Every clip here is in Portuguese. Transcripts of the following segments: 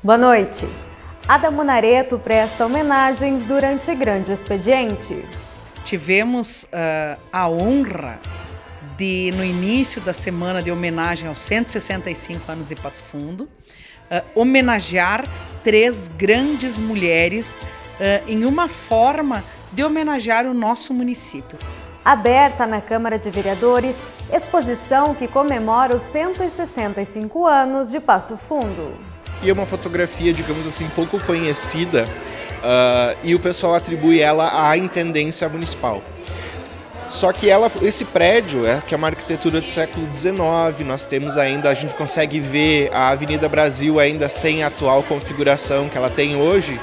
Boa noite. Ada Munareto presta homenagens durante grande expediente. Tivemos a honra de, no início da semana de homenagem aos 165 anos de Passo Fundo, homenagear 3 grandes mulheres em uma forma de homenagear o nosso município. Aberta na Câmara de Vereadores, exposição que comemora os 165 anos de Passo Fundo. E é uma fotografia, digamos assim, pouco conhecida e o pessoal atribui ela à intendência municipal. Só que esse prédio, que é uma arquitetura do século XIX, nós temos ainda, a gente consegue ver a Avenida Brasil ainda sem a atual configuração que ela tem hoje.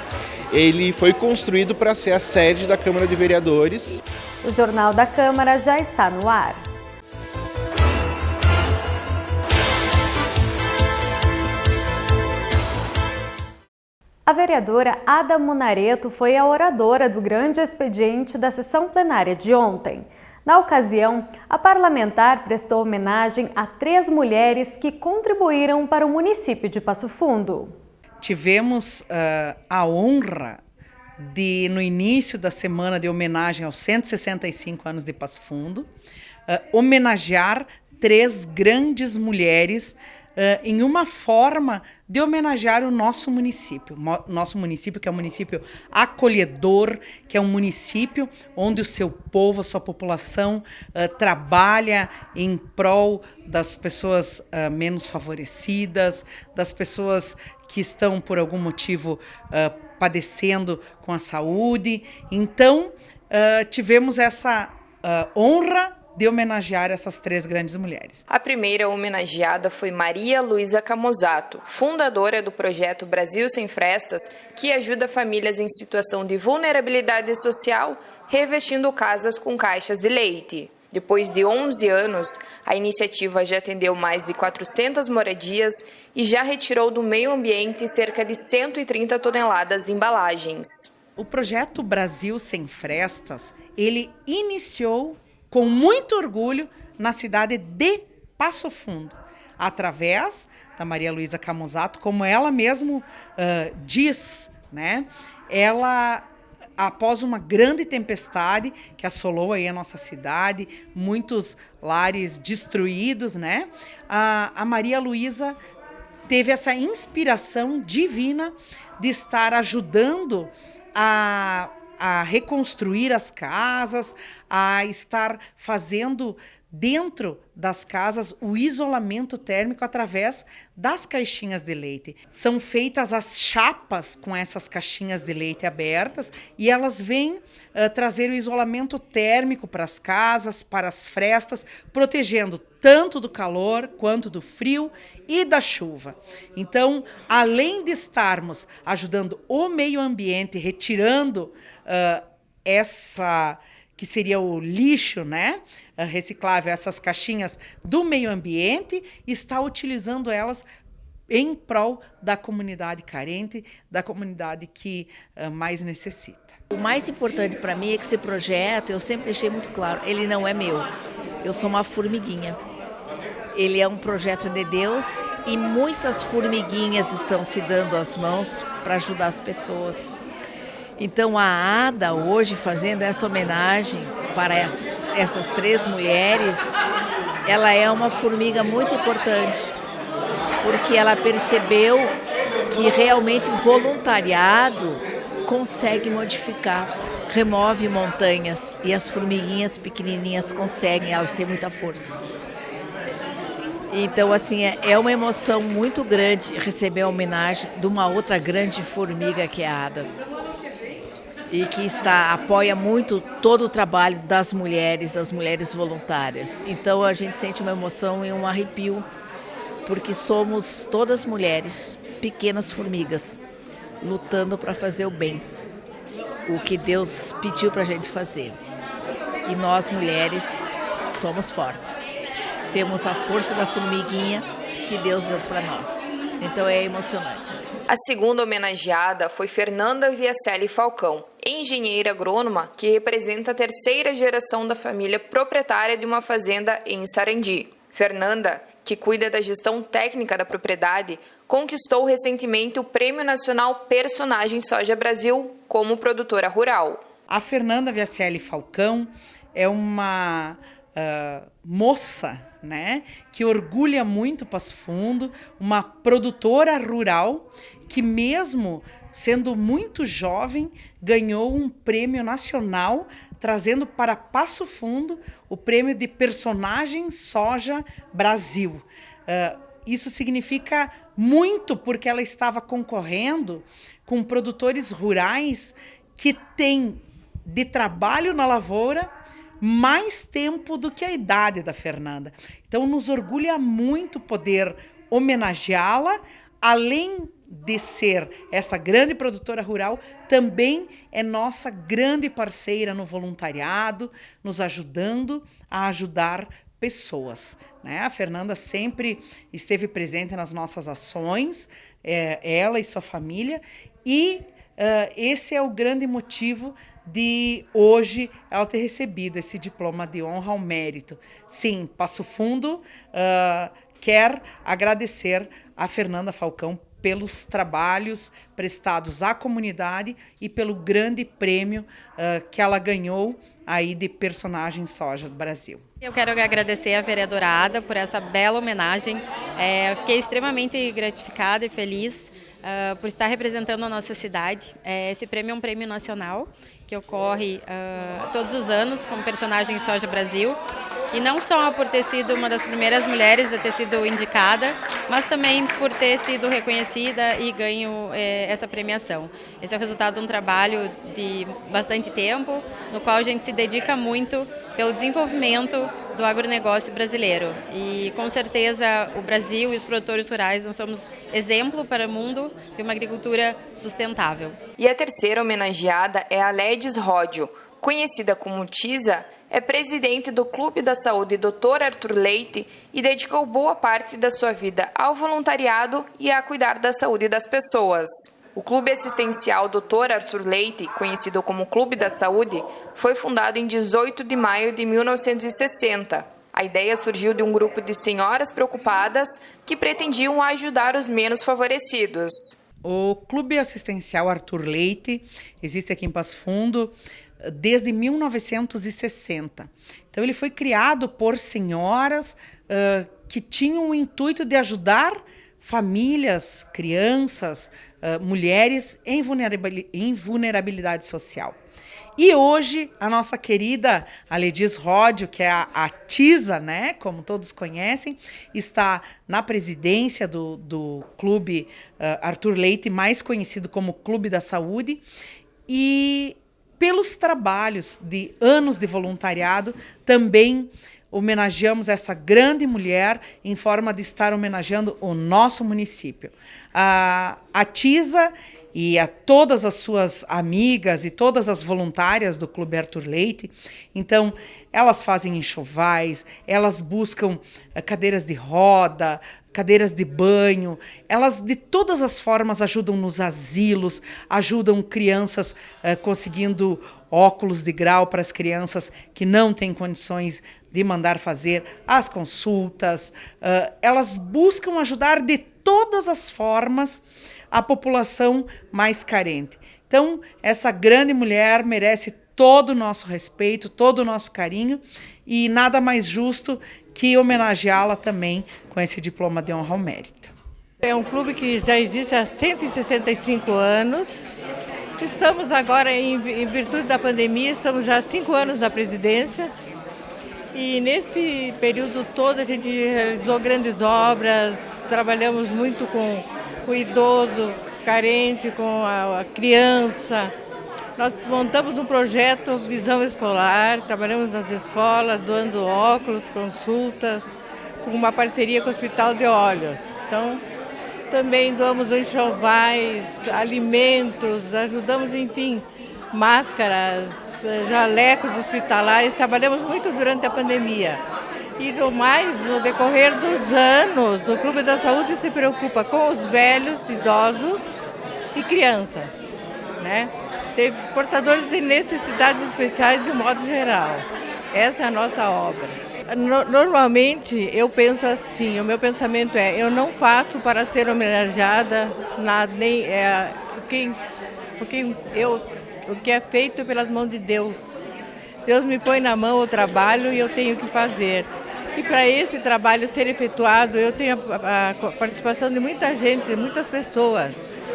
Ele foi construído para ser a sede da Câmara de Vereadores. O Jornal da Câmara já está no ar. A vereadora Ada Munareto foi a oradora do grande expediente da sessão plenária de ontem. Na ocasião, a parlamentar prestou homenagem a 3 mulheres que contribuíram para o município de Passo Fundo. Tivemos a honra de, no início da semana de homenagem aos 165 anos de Passo Fundo, homenagear 3 grandes mulheres em uma forma de homenagear o nosso município. Nosso município, que é um município acolhedor, que é um município onde o seu povo, a sua população trabalha em prol das pessoas menos favorecidas, das pessoas que estão por algum motivo padecendo com a saúde. Então, tivemos essa honra de homenagear essas 3 grandes mulheres. A primeira homenageada foi Maria Luísa Camusato, fundadora do projeto Brasil Sem Frestas, que ajuda famílias em situação de vulnerabilidade social, revestindo casas com caixas de leite. Depois de 11 anos, a iniciativa já atendeu mais de 400 moradias e já retirou do meio ambiente cerca de 130 toneladas de embalagens. O projeto Brasil Sem Frestas, ele iniciou com muito orgulho na cidade de Passo Fundo, através da Maria Luísa Camusato, como ela mesmo diz, né? Ela, após uma grande tempestade que assolou aí a nossa cidade, muitos lares destruídos, né? A Maria Luísa teve essa inspiração divina de estar ajudando a reconstruir as casas, a estar fazendo dentro das casas o isolamento térmico através das caixinhas de leite. São feitas as chapas com essas caixinhas de leite abertas e elas vêm trazer o isolamento térmico para as casas, para as frestas, protegendo tanto do calor quanto do frio e da chuva. Então, além de estarmos ajudando o meio ambiente, retirando essa que seria o lixo, né, reciclável, essas caixinhas do meio ambiente, está utilizando elas em prol da comunidade carente, da comunidade que mais necessita. O mais importante para mim é que esse projeto, eu sempre deixei muito claro, ele não é meu. Eu sou uma formiguinha. Ele é um projeto de Deus e muitas formiguinhas estão se dando as mãos para ajudar as pessoas. Então a Ada hoje fazendo essa homenagem para essas 3 mulheres, ela é uma formiga muito importante, porque ela percebeu que realmente o voluntariado consegue modificar, remove montanhas e as formiguinhas pequenininhas conseguem, elas têm muita força. Então, assim, é uma emoção muito grande receber a homenagem de uma outra grande formiga que é a Ada. E que apoia muito todo o trabalho das mulheres, as mulheres voluntárias. Então a gente sente uma emoção e um arrepio, porque somos todas mulheres, pequenas formigas, lutando para fazer o bem, o que Deus pediu para a gente fazer. E nós mulheres somos fortes, temos a força da formiguinha que Deus deu para nós. Então é emocionante. A segunda homenageada foi Fernanda Viacelli Falcão, engenheira agrônoma que representa a 3ª geração da família proprietária de uma fazenda em Sarandi. Fernanda, que cuida da gestão técnica da propriedade, conquistou recentemente o Prêmio Nacional Personagem Soja Brasil como produtora rural. A Fernanda Viacelli Falcão é uma moça, né, que orgulha muito Passo Fundo, uma produtora rural que, mesmo sendo muito jovem, ganhou um prêmio nacional, trazendo para Passo Fundo o prêmio de Personagem Soja Brasil. Isso significa muito, porque ela estava concorrendo com produtores rurais que têm de trabalho na lavoura mais tempo do que a idade da Fernanda. Então, nos orgulha muito poder homenageá-la, além de ser essa grande produtora rural, também é nossa grande parceira no voluntariado, nos ajudando a ajudar pessoas, né? A Fernanda sempre esteve presente nas nossas ações, ela e sua família, e esse é o grande motivo de hoje ela ter recebido esse diploma de honra ao mérito. Sim, Passo Fundo quer agradecer a Fernanda Falcão pelos trabalhos prestados à comunidade e pelo grande prêmio que ela ganhou aí de Personagem Soja do Brasil. Eu quero agradecer a vereadora Ada por essa bela homenagem. Eu fiquei extremamente gratificada e feliz por estar representando a nossa cidade. Esse prêmio é um prêmio nacional que ocorre todos os anos com Personagem Soja Brasil. E não só por ter sido uma das primeiras mulheres a ter sido indicada, mas também por ter sido reconhecida e ganho essa premiação. Esse é o resultado de um trabalho de bastante tempo, no qual a gente se dedica muito pelo desenvolvimento do agronegócio brasileiro. E com certeza o Brasil e os produtores rurais nós somos exemplo para o mundo de uma agricultura sustentável. E a terceira homenageada é a Ledes Ródio, conhecida como Tisa. É presidente do Clube da Saúde Dr. Arthur Leite e dedicou boa parte da sua vida ao voluntariado e a cuidar da saúde das pessoas. O Clube Assistencial Dr. Arthur Leite, conhecido como Clube da Saúde, foi fundado em 18 de maio de 1960. A ideia surgiu de um grupo de senhoras preocupadas que pretendiam ajudar os menos favorecidos. O Clube Assistencial Arthur Leite existe aqui em Passo Fundo desde 1960. Então, ele foi criado por senhoras que tinham o intuito de ajudar famílias, crianças, mulheres em vulnerabilidade social. E hoje, a nossa querida Ledes Ródio, que é a Tisa, né, como todos conhecem, está na presidência do Clube Arthur Leite, mais conhecido como Clube da Saúde, e pelos trabalhos de anos de voluntariado, também homenageamos essa grande mulher em forma de estar homenageando o nosso município. A Tisa e a todas as suas amigas e todas as voluntárias do Clube Arthur Leite, então, elas fazem enxovais, elas buscam cadeiras de roda, cadeiras de banho, elas de todas as formas ajudam nos asilos, ajudam crianças conseguindo óculos de grau para as crianças que não têm condições de mandar fazer as consultas. Elas buscam ajudar de todas as formas a população mais carente. Então, essa grande mulher merece todo o nosso respeito, todo o nosso carinho, e nada mais justo que homenageá-la também com esse diploma de honra ao mérito. É um clube que já existe há 165 anos. Estamos agora, em virtude da pandemia, estamos já há 5 anos na presidência. E nesse período todo a gente realizou grandes obras, trabalhamos muito com o idoso carente, com a criança. Nós montamos um projeto Visão Escolar, trabalhamos nas escolas, doando óculos, consultas, com uma parceria com o Hospital de Olhos. Então, também doamos enxovais, alimentos, ajudamos, enfim, máscaras, jalecos hospitalares, trabalhamos muito durante a pandemia. E no mais, no decorrer dos anos, o Clube da Saúde se preocupa com os velhos, idosos e crianças, né? Portadores de necessidades especiais de um modo geral. Essa é a nossa obra. Normalmente eu penso assim, o meu pensamento é, eu não faço para ser homenageada, nem o que é feito pelas mãos de Deus. Deus me põe na mão o trabalho e eu tenho que fazer. E para esse trabalho ser efetuado, eu tenho a participação de muita gente, de muitas pessoas.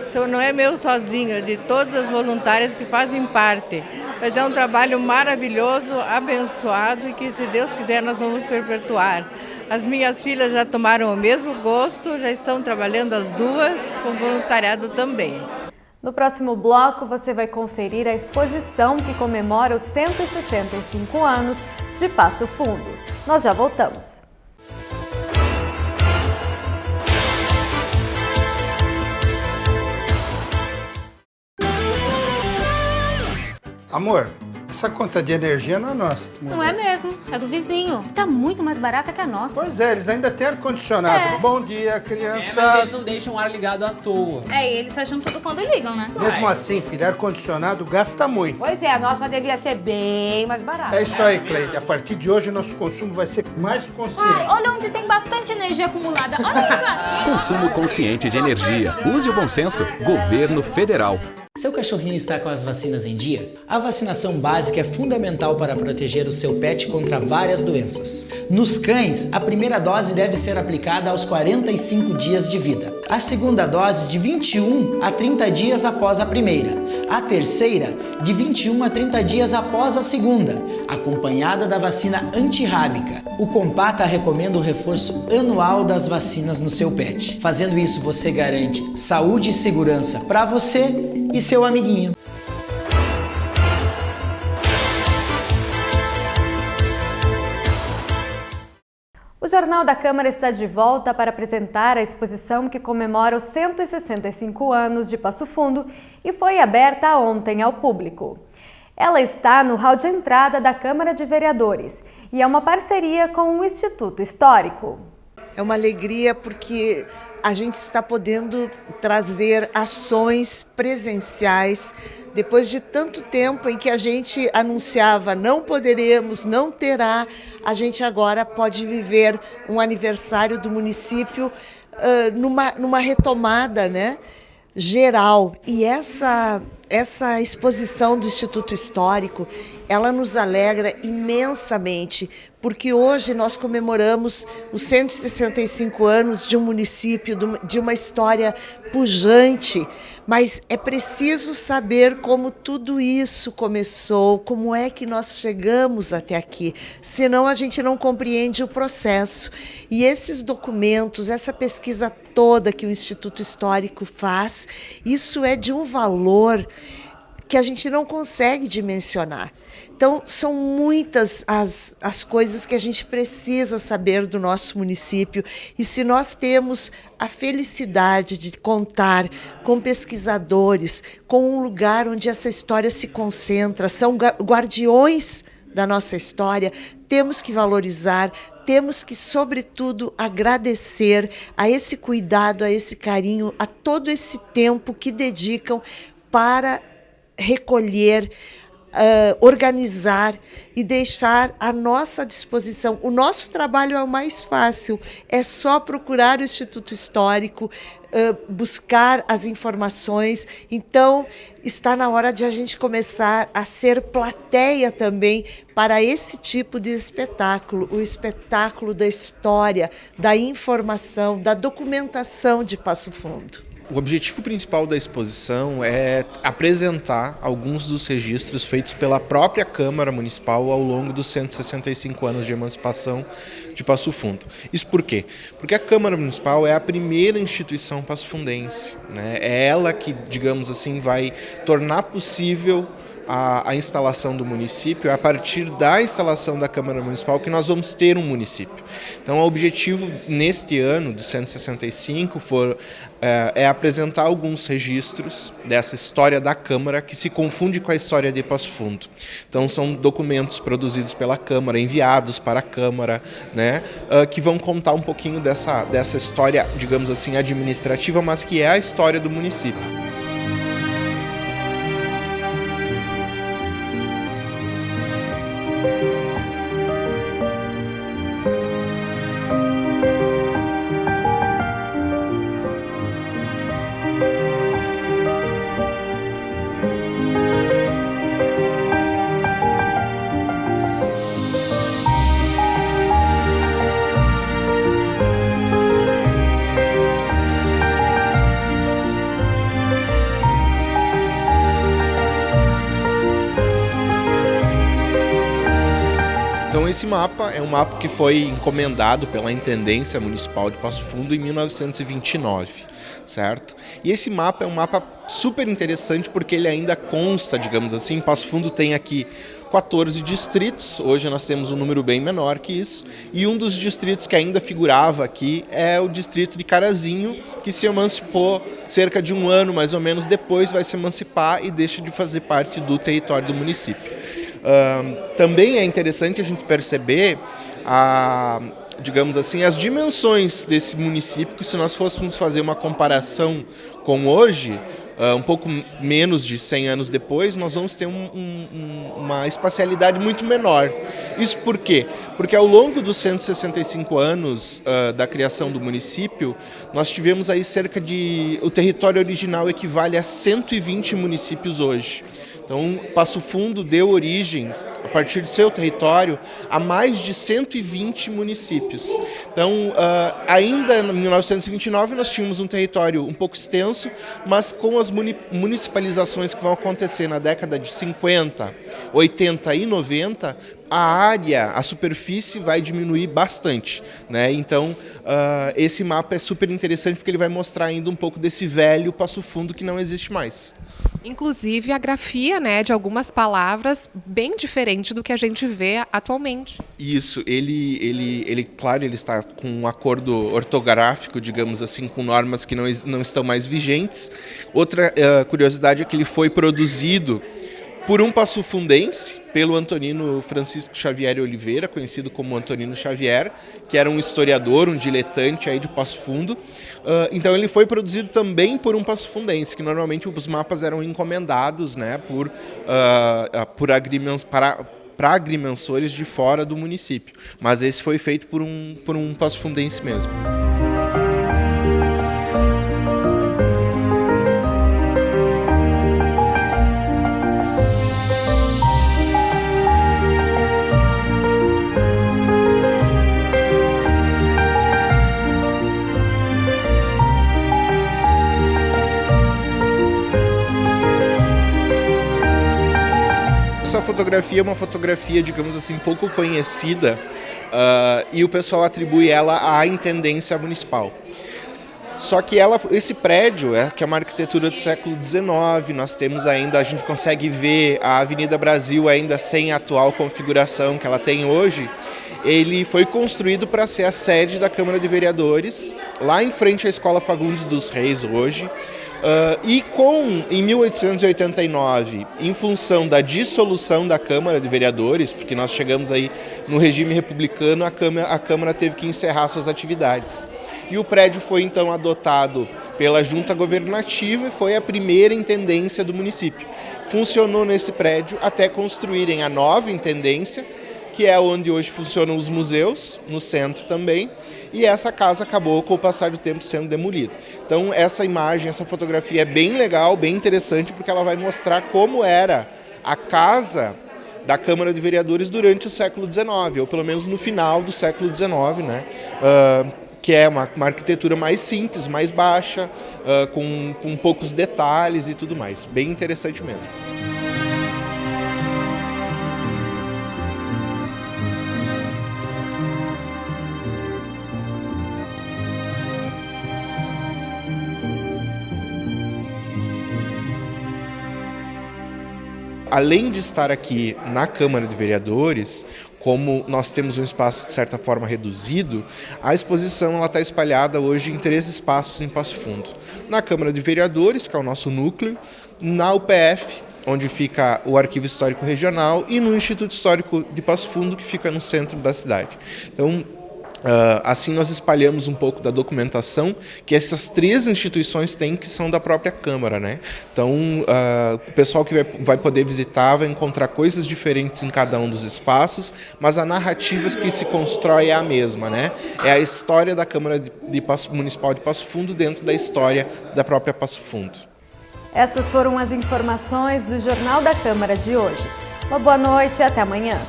Então não é meu sozinho, é de todas as voluntárias que fazem parte. Mas é um trabalho maravilhoso, abençoado e que, se Deus quiser, nós vamos perpetuar. As minhas filhas já tomaram o mesmo gosto, já estão trabalhando as duas, com voluntariado também. No próximo bloco, você vai conferir a exposição que comemora os 165 anos de Passo Fundo. Nós já voltamos. Amor, essa conta de energia não é nossa. Não é mesmo, é do vizinho. Tá muito mais barata que a nossa. Pois é, eles ainda têm ar-condicionado. É. Bom dia, crianças. Mas eles não deixam o ar ligado à toa. E eles fecham tudo quando ligam, né? Mesmo assim, filho, ar-condicionado gasta muito. Pois é, a nossa devia ser bem mais barata. É isso aí, Cleide. A partir de hoje, nosso consumo vai ser mais consciente. Olha onde tem bastante energia acumulada. Olha isso aqui. Consumo consciente de energia. Use o bom senso. Governo Federal. Seu cachorrinho está com as vacinas em dia? A vacinação básica é fundamental para proteger o seu pet contra várias doenças. Nos cães, a primeira dose deve ser aplicada aos 45 dias de vida. A segunda dose, de 21 a 30 dias após a primeira. A terceira, de 21 a 30 dias após a segunda, acompanhada da vacina antirrábica. O Compata recomenda o reforço anual das vacinas no seu pet. Fazendo isso, você garante saúde e segurança para você e seu amiguinho. O Jornal da Câmara está de volta para apresentar a exposição que comemora os 165 anos de Passo Fundo e foi aberta ontem ao público. Ela está no hall de entrada da Câmara de Vereadores e é uma parceria com o Instituto Histórico. É uma alegria porque a gente está podendo trazer ações presenciais depois de tanto tempo em que a gente anunciava não poderemos, não terá, a gente agora pode viver um aniversário do município numa retomada, né, geral. E essa exposição do Instituto Histórico, ela nos alegra imensamente, porque hoje nós comemoramos os 165 anos de um município, de uma história pujante, mas é preciso saber como tudo isso começou, como é que nós chegamos até aqui, senão a gente não compreende o processo. E esses documentos, essa pesquisa toda que o Instituto Histórico faz, isso é de um valor que a gente não consegue dimensionar. Então, são muitas as coisas que a gente precisa saber do nosso município, e se nós temos a felicidade de contar com pesquisadores, com um lugar onde essa história se concentra, são guardiões da nossa história, temos que valorizar, temos que, sobretudo, agradecer a esse cuidado, a esse carinho, a todo esse tempo que dedicam para recolher, organizar e deixar à nossa disposição. O nosso trabalho é o mais fácil, é só procurar o Instituto Histórico, buscar as informações. Então, está na hora de a gente começar a ser plateia também para esse tipo de espetáculo, o espetáculo da história, da informação, da documentação de Passo Fundo. O objetivo principal da exposição é apresentar alguns dos registros feitos pela própria Câmara Municipal ao longo dos 165 anos de emancipação de Passo Fundo. Isso por quê? Porque a Câmara Municipal é a primeira instituição passofundense, né? É ela que, digamos assim, vai tornar possível a instalação do município. É a partir da instalação da Câmara Municipal que nós vamos ter um município. Então, o objetivo neste ano, dos 165, é apresentar alguns registros dessa história da Câmara que se confunde com a história de Passo Fundo. Então, são documentos produzidos pela Câmara, enviados para a Câmara, né, que vão contar um pouquinho dessa história, digamos assim, administrativa, mas que é a história do município. esse mapa é um mapa que foi encomendado pela Intendência Municipal de Passo Fundo em 1929, certo? E esse mapa é um mapa super interessante porque ele ainda consta, digamos assim, Passo Fundo tem aqui 14 distritos, hoje nós temos um número bem menor que isso, e um dos distritos que ainda figurava aqui é o distrito de Carazinho, que se emancipou cerca de um ano mais ou menos depois, vai se emancipar e deixa de fazer parte do território do município. Também é interessante a gente perceber digamos assim, as dimensões desse município, que se nós fôssemos fazer uma comparação com hoje, um pouco menos de 100 anos depois, nós vamos ter uma espacialidade muito menor. Isso por quê? Porque ao longo dos 165 anos da criação do município, nós tivemos aí o território original equivale a 120 municípios hoje. Então, Passo Fundo deu origem, a partir de seu território, a mais de 120 municípios. Então, ainda em 1929, nós tínhamos um território um pouco extenso, mas com as municipalizações que vão acontecer na década de 50, 80 e 90, a superfície vai diminuir bastante, né? Então, esse mapa é super interessante porque ele vai mostrar ainda um pouco desse velho Passo Fundo que não existe mais. Inclusive a grafia, né, de algumas palavras bem diferente do que a gente vê atualmente. Isso, claro, ele está com um acordo ortográfico, digamos assim, com normas que não estão mais vigentes. Outra curiosidade é que ele foi produzido por um passofundense, pelo Antonino Francisco Xavier Oliveira, conhecido como Antonino Xavier, que era um historiador, um diletante aí de Passo Fundo. Então ele foi produzido também por um passofundense, que normalmente os mapas eram encomendados, né, para agrimensores de fora do município. Mas esse foi feito por um passofundense mesmo. Essa fotografia é uma fotografia, digamos assim, pouco conhecida e o pessoal atribui ela à Intendência Municipal. Só que esse prédio, que é uma arquitetura do século XIX, nós temos ainda, a gente consegue ver a Avenida Brasil ainda sem a atual configuração que ela tem hoje. Ele foi construído para ser a sede da Câmara de Vereadores, lá em frente à Escola Fagundes dos Reis hoje. Em 1889, em função da dissolução da Câmara de Vereadores, porque nós chegamos aí no regime republicano, a Câmara teve que encerrar suas atividades. E o prédio foi então adotado pela Junta Governativa e foi a primeira intendência do município. Funcionou nesse prédio até construírem a nova intendência, que é onde hoje funcionam os museus, no centro também, e essa casa acabou com o passar do tempo sendo demolida. Então essa imagem, essa fotografia é bem legal, bem interessante, porque ela vai mostrar como era a casa da Câmara de Vereadores durante o século XIX, ou pelo menos no final do século XIX, né? Que é uma arquitetura mais simples, mais baixa, com poucos detalhes e tudo mais. Bem interessante mesmo. Além de estar aqui na Câmara de Vereadores, como nós temos um espaço de certa forma reduzido, a exposição está espalhada hoje em 3 espaços em Passo Fundo. Na Câmara de Vereadores, que é o nosso núcleo, na UPF, onde fica o Arquivo Histórico Regional, e no Instituto Histórico de Passo Fundo, que fica no centro da cidade. Então, assim nós espalhamos um pouco da documentação que essas 3 instituições têm, que são da própria Câmara, né? Então, o pessoal que vai poder visitar vai encontrar coisas diferentes em cada um dos espaços, mas a narrativa que se constrói é a mesma, né? É a história da Câmara Municipal de Passo Fundo dentro da história da própria Passo Fundo. Essas foram as informações do Jornal da Câmara de hoje. Uma boa noite e até amanhã.